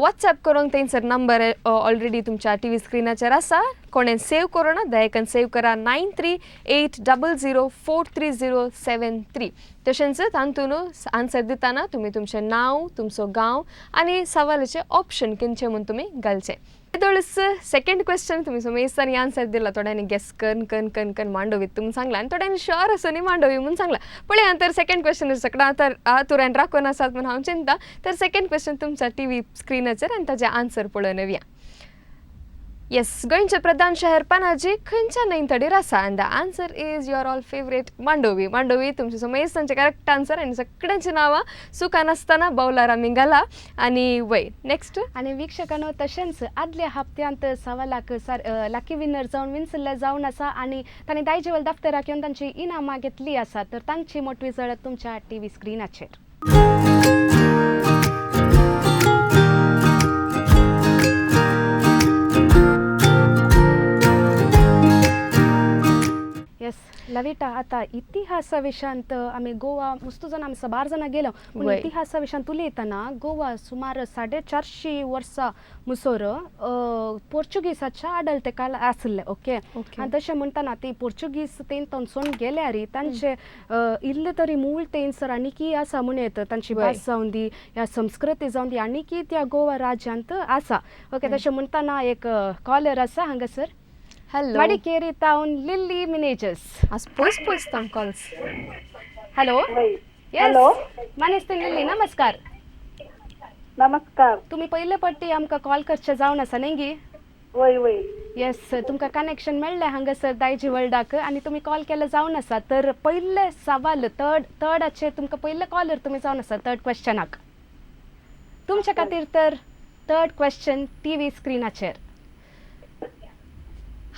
S3: वॉट्सॅप करूंक थंयसर नंबर ऑलरेडी तुमच्या टी व्ही स्क्रिनाचेर आसा कोणें सेव करूना दयेकन सेव करा 9380043073 तशेंच तातून आन्सर दिताना तुमी तुमचें नांव तुमचो गांव आनी सवालाचे ऑप्शन खंयचे म्हूण तुमी घालचे सेकंड क्वेश्चन तुमी समेस्तानी आन्सर दिला थोड्यांनी गेस कन मांडवीत तुमी सांगला आनी थोड्यांनी शुअर आसूनी मांडवी म्हणून सांगला पळया तर सेकंड क्वेश्चन सगळा तर तुऱ्यान राखून आसात म्हणून हांव चिंता तर सेकंड क्वेश्चन तुमच्या टी व्ही स्क्रिनाचेर आनी ताचे आन्सर पळोवन येवया येस गोंयचे प्रधान शहर पणजी खंयच्या न्हंयतडीर आसा आनी the answer is your all favourite Mandovi तुमचे समेस्तांचे करेक्ट आन्सर आनी सगळ्यांची नांवां सुखान आसतना बावलार आमी घाला आनी वय नेक्स्ट
S4: आनी विक्षकांनो तशेंच आदल्या हप्त्यांत सवालाक लकी विनर जावन विंचल्ले जावन आसा आनी तांणी दायजेवल दफ्तराक येवन तांची इनामां घेतली आसा तर तांची मोठवी जळत तुमच्या टी व्ही स्क्रिनाचेर येस लविटा आता इतिहासा विशयांत आमी गोवा मस्त जाण आमी साबार जाणां गेलो पूण
S3: वय.
S4: इतिहासा विशयांत उलयतना गोवा सुमार 450 वर्सां मुसोर पोर्चुगीसाच्या आडलते काळ आसले ओके आनी तशें म्हणटाना ती पोर्चुगीज तेंतोन गेल्यार तांचे इल्ले तरी मूळ तेंसर आनीकी आसा म्हणत तांची भास जावन दी ह्या संस्कृती जावन दी आनीकी त्या गोवा राज्यांत आसा ओके तशें म्हणटाना एक कॉलर आसा हांगासर
S3: हॅलो
S4: मडिकेरी टाउन लिली मिनेजर्स
S3: आज पयस कॉल्स
S4: हॅलो
S7: Hello.
S4: मानेस्ते लिली नमस्कार
S7: नमस्कार
S4: तुम्ही पयले पट्टी आमकां कॉल करचे जावन आसा न्ही
S7: वय वय
S4: येस तुमकां कनेक्शन मेळ्ळें हांगासर दायजी वर्ल्डाक आनी तुमी कॉल केले जावन आसा तर पयले सवाल थर्डाचे तुमकां पयले कॉलर तुमी जावन आसा थर्ड क्वेश्चनाक तुमच्या खातीर तर थर्ड क्वेश्चन टी व्ही स्क्रिनाचेर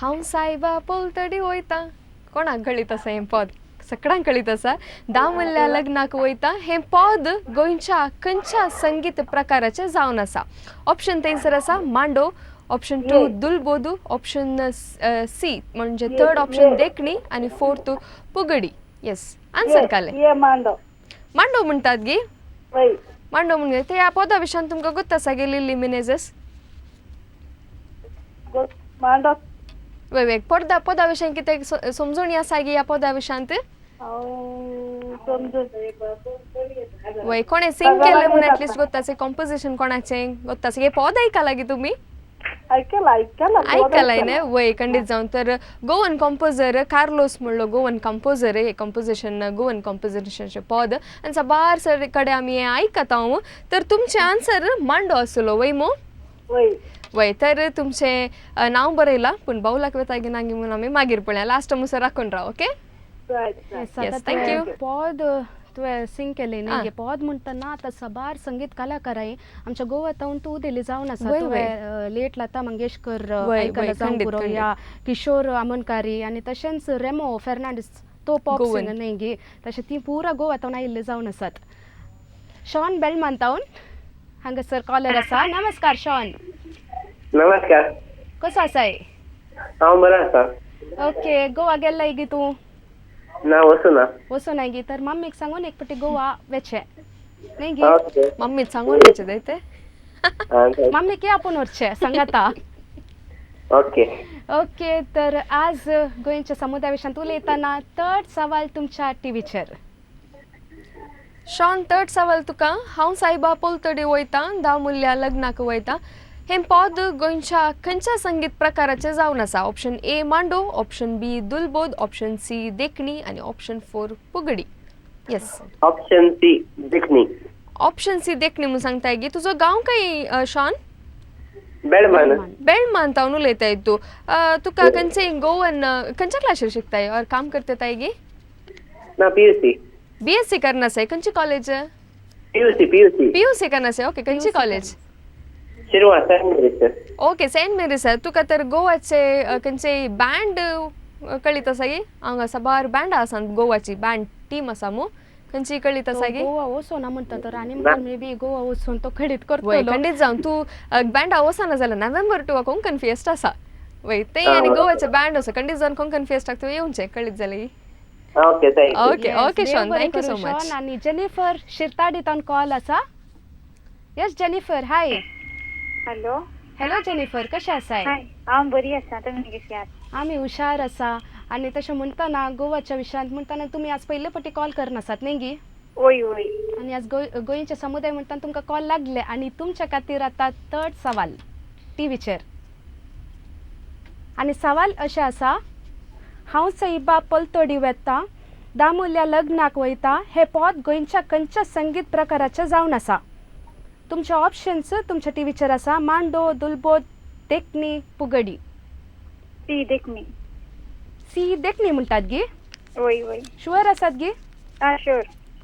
S3: हांव सायबा पोलतडी वयता कोणाक कळीत आसा हें पद सगळ्यांक कळीत आसा दामल्ल्या लग्नाक वयता हें पद गोंयच्या खंयच्या संगीत प्रकाराचें जावन आसा ऑप्शन थंयसर आसा मांडो ऑप्शन 2 दुलबोदू ऑप्शन सी म्हणजे थर्ड ऑप्शन देखणी आनी फोर्थ पुगडी येस आन्सर काले
S7: ये मांडो
S3: मांडो म्हणटात गी
S7: वय
S3: मांडो म्हणजे ते ह्या पदा विशयान तुमकां गुर्त आसा गे लिली मिनेजस
S7: मांडो
S3: वय पदा विशयान कितें समजून आसा गे ह्या पदा विशयांत
S7: समजून
S3: वय कोणे सिंग केले म्हणून ऍटलिस्ट गोत्ताचे कॉम्पोजिशन कोणाचें गोत्ताचे हे पद आयकला गे तुमी आयकलाय न्ही वय खंडीत जावन तर गोवन कंपोजर कार्लोस म्हणलो गोवन कंपोजर हे कंपोजिशन गोवन कंपोजिशनचे पद आनी साबार सर कडेन आमी हें आयकता हांव तर तुमचें आन्सर मांडो आसलो वय मो वय तर तुमचें नांव बरयलां पूण बावलाक वेता गे नागी म्हणून आमी मागीर पळया लास्ट मुसर राखून राव ओके Yes, thank you.
S4: पद तुवें सिंग केले न्ही पद म्हणटना आतां साबार संगीत कलाकारांय आमच्या गोवातावन तूं दिली जावन आसा तुवें लेट लता मंगेशकर आयकला जावन पुरो या किशोर आमोणकारी आनी तशेंच रेमो फेर्नांडीस तो पॉप सिंगर न्ही गे तशें ती पुरा गोवातावन आयिल्ले जावन आसात शॉन बेलमांतावन हांगासर कॉलर आसा नमस्कार शॉन
S5: नमस्कार
S4: कसो आसाय
S5: हांव बरो आसा
S4: ओके गोवा गेल्लाय गे तूं
S5: ना
S4: वचून नाही गे तर मम्मीक सांगून एक पटी गोवा वेचे नाही गे
S3: मम्मी सांगून वेचे दैते
S4: मम्मीक आपूण वरचे सांगाता
S5: ओके
S4: ओके तर आज गोंयच्या समुदाय विशयांत उलयतना थर्ड सवाल तुमच्या टीव्हीचेर
S3: शॉन थर्ड सवाल तुका हांव सायबा पोलतडी वयता दामुल्या लग्नाक वयता हे पद गोंयच्या खंयच्या संगीत प्रकाराचे जावन आसा ऑप्शन ए मांडो ऑप्शन बी दुलबोद ऑप्शन सी देखणी आणि ऑप्शन 4 पुगडी येस
S8: ऑप्शन सी देखणी.
S3: ऑप्शन सी देखणी म्हणून सांगताय गी तुझं गांव काय शॉन
S8: बेळमान.
S3: बेळमान तावन उलयताय तू तुका खंयचे गोवन खंयच्या क्लासीर शिकताय और काम करते ताय गी
S8: ना पीयूसी.
S3: बीएससी करना है खंयची कॉलेज
S8: पीयूसी.
S3: पीयूसी करना है ओके खंयची कॉलेज
S8: शिरवा सर.
S3: ओके सेंट मेरीस तुका तर गोवाचे खंयचे बँड कळीत आसा गी हांगा साबार बँड आसा गोवाची बँड टीम आसा मू खंयची कळीत आसा गी
S4: गोवा वचोना म्हणटा तर आनी मे बी गोवा वचून तो खडीत
S3: वय
S4: करतलो.
S3: खंडीत जावन तू बँडा वचना जाल्यार नोव्हेंबर 2 कोंकण फेस्ट आसा वय ते आनी गोवाचे बँड आसा खंडीत जावन कोंकण फेस्टाक तूं येवचें कळीत जाल्यार
S8: okay thank you.
S3: Okay
S4: Yes,
S3: okay
S4: देव
S3: शॉन
S4: बरें
S3: थँक्यू
S4: करूं,
S3: सो मच
S4: शॉन. आणि जेनिफर शिरताडीतान कॉल आसा. Yes Jennifer hi.
S7: Hello
S4: hello Jennifer कशें आसाय.
S7: हाय हांव बरी आसा तुमी कशी आहात
S4: आमी हुशार आसा आणि तशें म्हणटाना गोवाच्या विशयांत म्हणटाना तुमी आज पयले फावटी कॉल करनासात न्ही गी
S7: ओय ओय
S4: आणि आज गोंयचे समुदाय म्हणटाना तुमकां कॉल लागले आणि तुमच्या खातीर आतां थर्ड सवाल टीव्हीचेर आणि सवाल अशें आसा हांव सैबा पलतडी वेता दामुल्या लग्नाक वयता हे पद गोंयच्या खंयच्या संगीत प्रकाराचें जावन आसा. तुमचे ऑप्शन्स तुमच्या टीव्हीचेर आसा मांडो दुलबोद देखणी पुगडी.
S7: ती देखणी
S4: सी देखणी म्हणटात गी
S7: ओय ओय
S4: शुअर आसात गी
S7: हा शुअर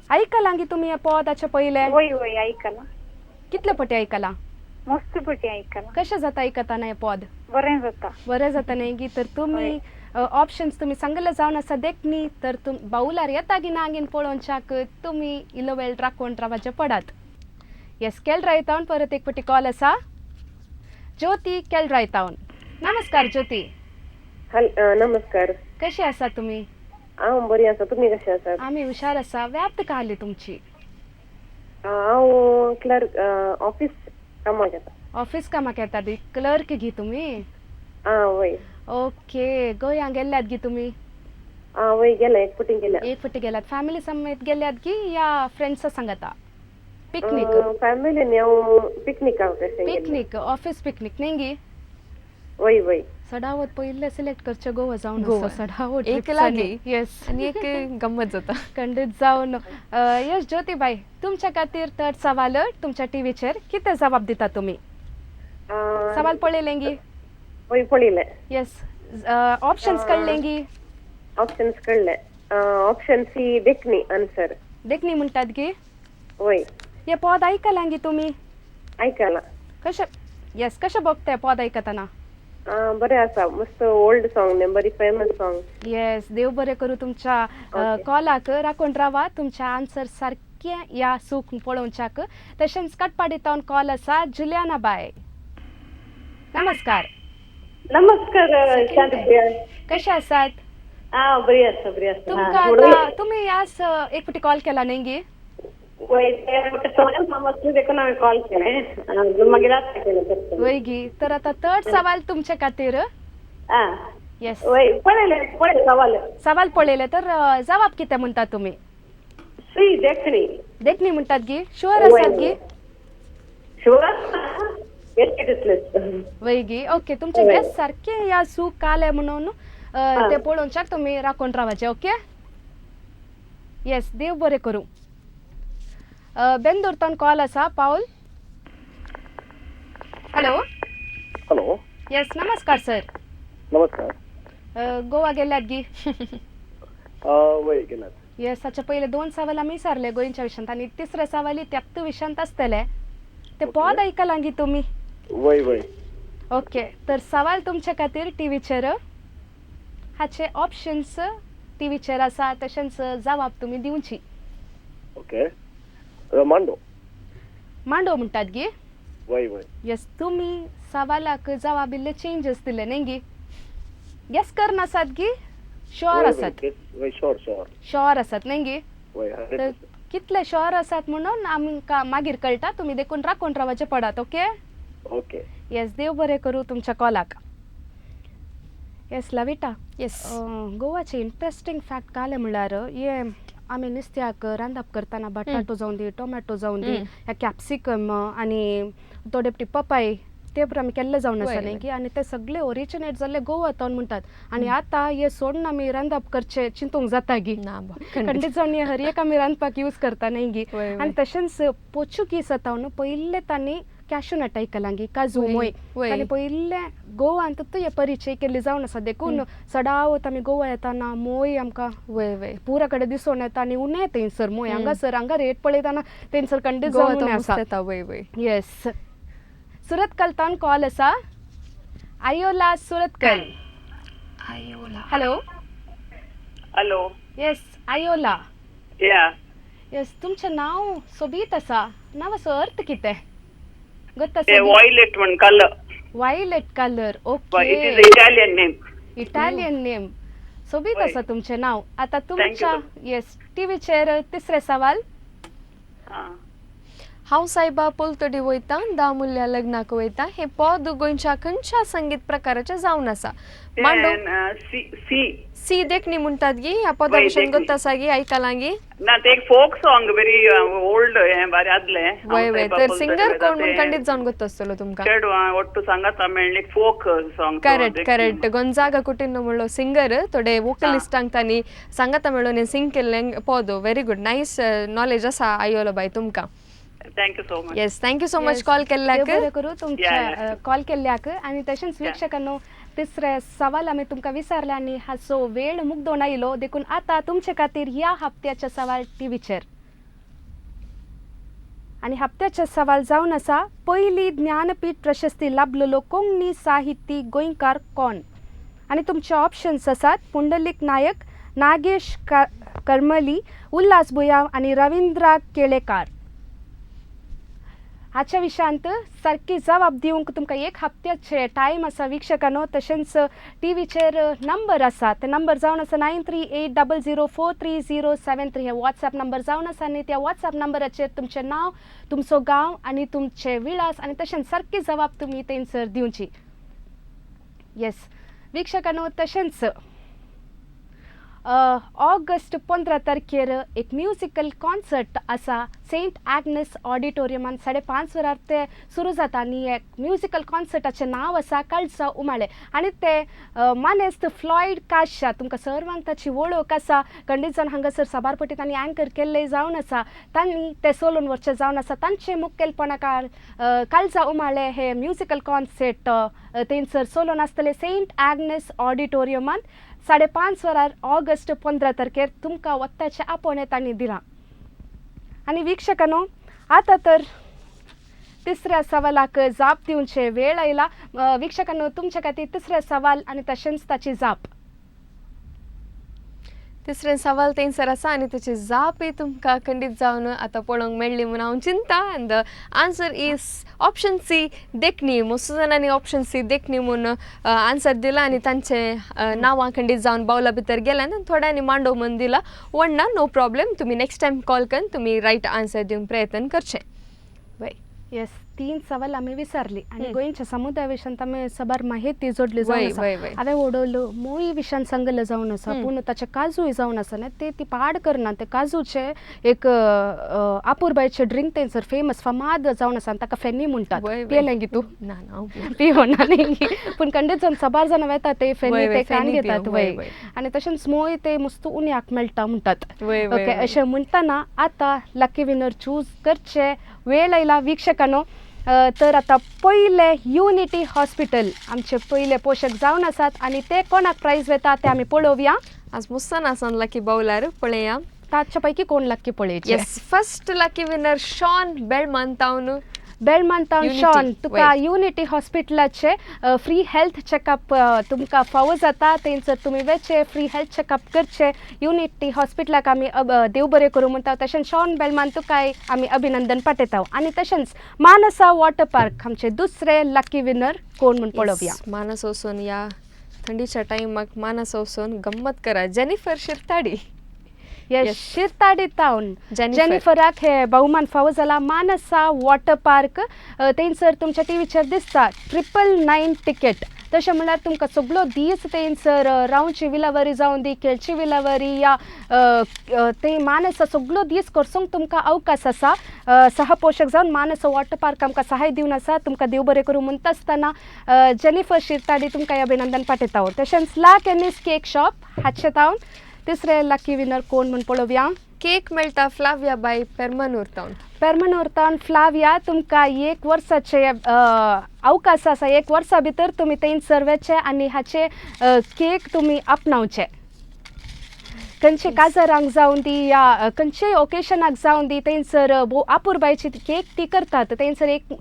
S4: आयकलां गी तुमी हे पदाचे पयले
S7: ओय ओय आयकला
S4: कितले फावटी आयकलां
S7: मस्त पटी आयकला
S4: कशें जाता आयकताना हे पद
S7: बरें जाता
S4: बरें जाता न्ही गी तर तुमी ऑप्शन्स तुमी सांगले जावन आसा देखणी तर बाऊलार येता गी ना गीन पळोवनच्याक तुमी इल्लो वेळ राखून रावचे पडात. येस केलरायतावन परत एक फावटी कॉल आसा ज्योती केलरायतावन. नमस्कार ज्योती
S8: नमस्कार.
S4: कशी आसा तुमी.
S8: हांव बरी आसा तुमी कशें आसात.
S4: आमी हुशार आसा. व्याप्त काली तुमची.
S8: हांव क्लर्क ऑफिस कामाक येता.
S4: ऑफिस कामाक येता दी क्लर्क गी तुमी.
S8: वय.
S4: ओके गोंयां गेल्यात गी तुमी.
S8: वय गेल्या एक फुटी गेल्या.
S4: एक फावटी गेल्यात फॅमिली समेत गेल्यात गी या फ्रेंड्स सांगता पिकनिक.
S8: फॅमिलीन हांव पिकनिकाक कशें गेलें.
S4: पिकनिक ऑफिस पिकनिक न्ही गी.
S8: वय वय.
S4: सडावत पहिले सिलेक्ट करचे गोवा जावन
S3: गोवा.
S4: सडावत
S3: एक लागी.
S4: येस
S3: आणि एक गंमत जाता
S4: खंडीत जावन यस ज्योतिबाई तुमच्या खातीर थर्ड सवाल तुमच्या टीव्हीचेर कितें जबाब दिता तुमी. सवाल पळयले गी.
S8: वय पळयलें.
S4: येस ऑप्शन्स कळले गी.
S8: ऑप्शन्स कळले. ऑप्शन सी देखणी आन्सर.
S4: देखणी म्हणटात गी.
S8: वय.
S4: हे पद आयकलां गी तुमी.
S8: आयकला.
S4: कशें येस कशें बघताय पद आयकताना.
S8: बरें आसा मस्त ओल्ड सॉंग ने बरी फेमस सॉंग.
S4: येस देव बरें करूं तुमच्या कॉलाक राखून रावा तुमच्या आन्सर सारके या सूख पळोवच्याक. तशेंच कटपाडीतावन कॉल आसा जुलियाना बाय. नमस्कार.
S6: नमस्कार शांतप्रिया.
S4: कशे आसात.
S6: बरी आसा बरी आसा.
S4: तुमकां आतां तुमी आज एक फावटी कॉल केला न्ही गी.
S6: वय ते म्हाका सगळ्या समजले देखून हांवें कॉल केलें मागीर आतां केलें.
S4: वय गी तर आतां थर्ड सवाल तुमचे खातीर. येस
S6: वय पळयले सवाल.
S4: सवाल पळयले तर जवाब कितें म्हणटा तुमी.
S6: सी देखणी.
S4: देखणी म्हणटात गी. शुअर आसात गी.
S6: शुअर
S4: वय गी. ओके तुमचे गेस सारखे या सूख काले म्हणून ते पळोवच्याक तुमी राखून रावचे. ओके येस देव बरें करूं. बेंदूरतान कॉल आसा पाऊल. हॅलो.
S5: हॅलो.
S4: येस नमस्कार सर.
S5: नमस्कार.
S4: गोवा गेल्यात गी.
S5: वय गेल्यात.
S4: येस हाचे पहिले 2 सवाल आमी विचारले गोंयच्या विशयांत आणि तिसरे सवाल त्यात विशयांत आसतले ते पद आयकलां गी तुमी.
S5: वय वय.
S4: ओके तर सवाल तुमच्या खातीर टीव्हीचेर हाचे ऑप्शन्स टीव्हीचेर आसा तशेंच जवाब तुमी दिवची.
S5: ओके. मांडो.
S4: मांडो म्हणटात गी.
S5: वय वय.
S4: येस तुमी सवालाक जवाब इल्ले चेंजेस दिले न्ही गी. गेस करनासात गी. शुअर आसात.
S5: वय शुअर शुअर.
S4: शुअर आसात न्ही गी.
S5: वय
S4: तर कितले शुअर आसात म्हणून आमकां मागीर कळटा तुमी देखून राखून रावचे पडात. ओके.
S5: ओके.
S4: येस देव बरें करूं तुमच्या कॉलाक. Yes Lavita.
S3: Yes
S4: गोवाचे interesting fact काले म्हणल्यार हे आमी नुस्त्याक रांदप करतना बटाटो जावन दी टोमॅटो जावन दी या कॅप्सिकम आणि थोडे पपाय ते पण आमी केल्ले जावन आसा न्ही की आनी ते सगळे ओरिजिनेट जाल्ले गोवातावन म्हणटात आनी आतां हे सोडून आमी रांदप करचे चिंतूंक जाता गी खंडीत जावन हे हर एक आमी रांदपाक यूज करता न्ही गी आनी तशेंच पोर्चुगीज आतां पयले तांणी कॅशूनट आयकलांगी काजू मोय आनी पयले गोवान हे परिचय केल्ली जावन आसा देखून सडावत आमी गोवा येताना मोय आमकां पुरा कडेन दिसून येता आनी उणे थंयसर मोय हांगा रेट पळयताना थंयसर खंडीत जावन आसा येस सुरतकल तावन कॉल आसा आयोला सुरतकल हॅलो
S6: हॅलो
S4: येस आयोला
S6: या
S4: येस तुमचें नांव सोबीत आसा नांवाचो अर्थ कितें ಗೊತ್ತಾ
S6: वायलेट म्हण colour
S4: violet colour okay
S6: it is Italian name
S4: Italian name सोबीत आसा तुमचें नांव आतां तुमच्या येस टीव्हीचेर तिसरे सवाल
S3: हांव सायबा पोलतडी वयता दामुल्या लग्नाक वयता हे पद गोंयच्या खंयच्या संगीत प्रकाराचें जावन आसा मांडो सी देखणी म्हणटात गी ह्या पदा विशीं गोत्त आसा गी आयकलां गी
S6: ना ते एक फोक सॉंग वेरी ओल्ड हे बरें आदले
S3: वय तर सिंगर कोण म्हण खंडीत जावन गोत्त आसतलो तुमकां
S6: चेडवां ಒಟ್ಟು ಸಂಗತ मेळ्ळी फोक सॉंग
S3: करेक्ट गोंजागा कुटिन्नो म्हणलो सिंगर थोडे वोकलिस्टांक तांणी सांगाता मेळून सिंग केल्लें पद व्हेरी गुड नायस नॉलेज आसा आयोलो बाय तुमकां
S6: thank you so much
S3: yes thank you so much call केल्ल्याक
S4: बरें करूं तुमच्या कॉल केल्ल्याक आनी तशेंच वीक्षकांनो तिसरे सवाल आमी तुमकां विचारले आनी हाचो वेळ मुग्दोन आयलो देखून आतां तुमचे खातीर ह्या हप्त्याचे सवाल टीव्हीचेर आनी हप्त्याचे सवाल जावन आसा पयली ज्ञानपीठ प्रशस्ती लाभलेलो कोंकणी साहित्यीक गोंयकार कोण आनी तुमचे ऑप्शन्स आसात पुंडलीक नायक नागेश करमली उल्हास बुयाव आनी रविंद्र केळेकार हाच्या विशयांत सारकी जबाब दिवंक तुमकां एक हप्त्याचे टायम आसा वीक्षकांनो तशेंच टीव्हीचेर नंबर आसा ते नंबर जावन आसा 9380043073 हे वॉट्सॅप नंबर जावन आसा आनी त्या वॉट्सॅप नंबराचेर तुमचें नांव तुमचो गांव आनी तुमचे विळास आनी तशेंच सारकी जबाब तुमी थंयसर दिवची येस वीक्षकांनो तशेंच ऑगस्ट 15 तारखेर एक म्युजिकल कॉन्सर्ट आसा सेंट ॲग्नेस ऑडिटोरियमान 5:30 वरार ते सुरू जाता आनी एक म्युजिकल कॉन्सर्टाचें नांव आसा काळजा उमाळे आनी ते मानेस्त फ्लॉयड काशा तुमकां सर्वांक ताची वळख आसा खंडीत जावन हांगासर साबारपटी तांणी अँकर केल्लें जावन आसा तांणी ते सोलून व्हरचें जावन आसा तांचे मुखेलपणाकार काळजा उमाळे हे म्युजिकल कॉन्सर्ट थंयसर सोलून आसतले सेंट ॲग्नेस ऑडिटोरियमान 5:30 वरार ऑगस्ट 15 तारखेर तुमकां वत्ताचें आपोवणें तांणी दिलां आनी वीक्षकांनो आतां तर तिसऱ्या सवालाक जाप दिवचे वेळ आयला वीक्षकांनो तुमचे खातीर तिसरे सवाल आनी तशेंच ताची जाप
S3: तिसरें सवाल थंयसर आसा आनी ताची जापय तुमकां खंडीत जावन आतां पळोवंक मेळ्ळी म्हूण हांव चिंता and the answer is option C देखणी मस्त जाणांनी ऑप्शन सी देखणी म्हूण आन्सर दिला आनी तांचे नांवां खंडीत जावन बावला भितर गेल्यान आनी थोड्यांनी मांडो म्हूण दिला वण्णा नो प्रॉब्लेम तुमी नेक्स्ट टायम कॉल करून तुमी रायट आन्सर दिवंक प्रयत्न करचे वय
S4: येस 3 सवाल आमी विचारली आनी गोंयच्या समुदाया विशयान आमी सबार माहिती जोडली जावन आसा हांवें ओडवलो मोई विशयान सांगलें जावन आसा पूण ताचे काजूय जावन आसा न्ही ते ती पाड करना ते काजूचे एक आपुरबायचे ड्रिंक थंयसर फेमस फामाद जावन आसा आनी ताका फेनी म्हणटात पियलें गी तूं
S3: ना
S4: पिवना न्ही पूण खंडीत जावन सबार जाणां वेता ते फेनी ते कान घेतात वय आनी तशेंच मोय ते मस्त उण्याक मेळटा म्हणटात ओके अशें म्हणटना आतां लकी विनर चूज करचे वेळ आयला वीक्षकांनो तर आतां पयले युनिटी हॉस्पिटल आमचे पयले पोषक जावन आसात आनी ते कोणाक प्रायज वेता ते आमी पळोवया
S3: आज मुस्तान आसन लकी बावलार पळया
S4: ताचे पैकी कोण लकी पळयचे
S3: yes first lucky winner Shaun Belman टावन
S4: बेळमांतावन शॉन तुका युनिटी हॉस्पिटलाचे फ्री हेल्थ चेकअप तुमकां फावो जाता थंयसर तुमी वेचे फ्री हेल्थ चेकअप करचे युनिटी हॉस्पिटलाक आमी देव बरें करूं म्हणटा तशेंच शॉन बेळमान तुकाय आमी अभिनंदन पाठयता आनी तशेंच मानसा वॉटर पार्क आमचे दुसरे लकी विनर कोण म्हूण पळोवया
S3: मानस वचून या थंडीच्या टायमाक मानस वचून गंमत करा जेनिफर शिरताडी
S4: येस शिरताडी टावन
S3: जेनिफर.
S4: जेनिफराक हे बहुमान फावो जाला मानसा वॉटर पार्क थंयसर तुमच्या टीव्हीचेर दिसता 999 टिकेट तशें म्हणल्यार तुमकां सगळो दीस थंयसर रावची विलावरी जावन दी खेळची विलावरी या ते मानस सगळो दीस करसूंक तुमकां अवकाश आसा सह पोषक जावन मानस वॉटर पार्क आमकां सहाय दिवन आसा तुमकां देव बरें करूं म्हणटा आसतना जेनिफर शिरताडी तुमकां अभिनंदन पाठयता तशेंच ला केनीस केक शॉप हाचे तावन तिसरे लकी विनर कोण म्हण पळोवया
S3: केक मेळटा फ्लाविया बाय पेरमानूर तावन
S4: पेरमनोरतान फ्लाविया तुमकां 1 वर्साचे अवकाश आसा 1 वर्सा भितर तुमी थंयसर वचचे आनी हाचे केक तुमी आपणावचे खंयचे काजारांक जावन दी या खंयचेय ओकेशनाक जावन दी थंयसर आपुरबायची केक ती करतात थंयसर एक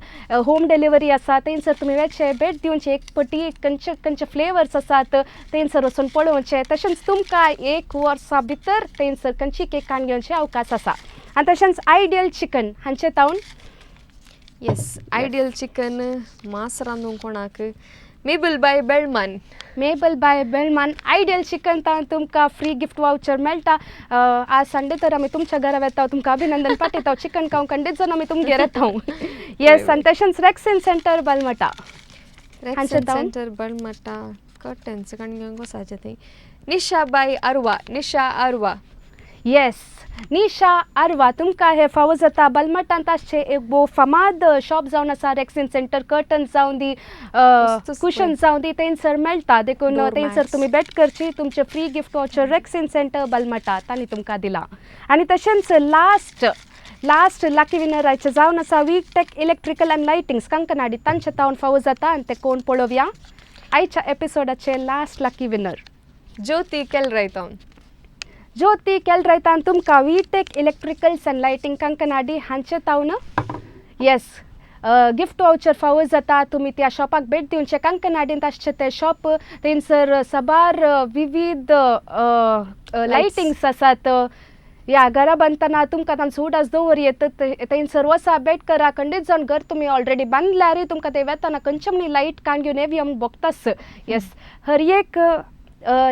S4: होम डिलिव्हरी आसा थंयसर तुमी वेचे भेट दिवचे एक पटी खंयचे खंयचे फ्लेवर्स आसात थंयसर वचून पळोवचे तशेंच तुमकां 1 वर्सा भितर थंयसर खंयची केक काडून घेवचे अवकाश आसा आनी तशेंच आयडियल चिकन हांचे तावन
S3: येस आयडियल चिकन मांस रांदूंक कोणाक मेबल बाय बेळमान
S4: मेबल बाय बेळमान आयडियल चिकन तावन तुमकां फ्री गिफ्ट वाउचर मेळटा आज संडे तर आमी तुमच्या घरा येता तुमकां अभिनंदन पाठयता चिकन खावंक खंडीत जण आमी तुमगेर येता येस आनी तशेंच रॅक्सीन सेंटर बलमटा
S3: सेंटर बळमटा कर्टन्स काडून घेवंक वसाचें थंय निशा बाय अरवा निशा अरवा
S4: येस निशा अरवा तुमकां हे फावो जाता बलमटांत आसचे एक भोव फामाद शॉप जावन आसा रॅक्सीन सेंटर कर्टन जावन दी कुशन जावन दी थंयसर मेळटा देखून थंयसर तुमी बेट करची तुमचे फ्री गिफ्ट वाउचर रॅक्सीन सेंटर बलमटा तांणी तुमकां दिला आनी तशेंच लास्ट लकी विनराचे जावन आसा Vtech electrical end lightings Kankanady तांचे तावन फावो जाता आनी ते कोण पळोवया आयच्या एपिसोडाचे लास्ट लकी विनर
S3: ज्योती केलराय तावन
S4: ज्योती केलरायतान तुमकां Vtech electricals end lighting Kankanady हांचे तावन येस गिफ्ट वाउचर फावो जाता तुमी त्या शॉपाक भेट दिवचे कंकनाडींत आसचे ते शॉप थंयसर सबार विविध लायटिंग्स आसात या घरा बांदतना तुमकां तांचो उडास दवर येता थंयसर वसा भेट करा खंडीत जावन घर तुमी ऑलरेडी बांदल्यारूय तुमकां ते वेताना खंयचे म्हणी लायट कान घेवन येवया म्हूण बगतास येस हर एक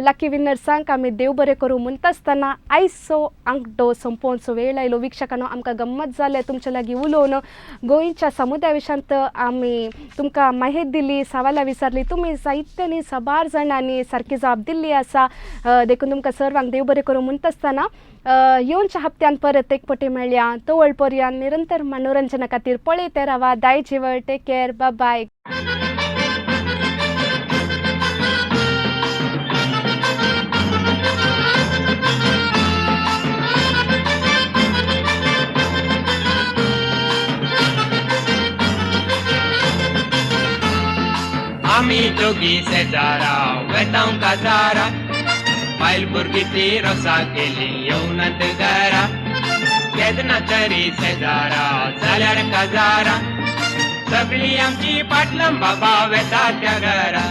S4: लकी विनर्सांक आमी देव बरें करूं म्हणटा आसतना आयचो अंकडो संपोवचो वेळ आयलो विक्षकांनो आमकां गंमत जालें तुमचे लागीं उलोवन गोंयच्या समुदाया विशयांत आमी तुमकां माहिती दिली सवालां विचारली तुमी जायत्यांनी सबार जाणांनी सारकी जाप दिल्ली आसा देखून तुमकां सर्वांक देव बरें करूं म्हणटा आसतना येवच्या हप्त्यान परत एक पटी मेळया तोवळ पर्यंत निरंतर मनोरंजना खातीर पळयते रावा दाय जिवळ टेक केअर बाय
S2: आमी दोगी शेजारा वेतांव काजारा बायल भुरगीं रोसा केली येवनात घरा केदना तरी शेजारा जाल्यार काजारा सगळीं आमची पाटलम बाबा वेता त्या घरा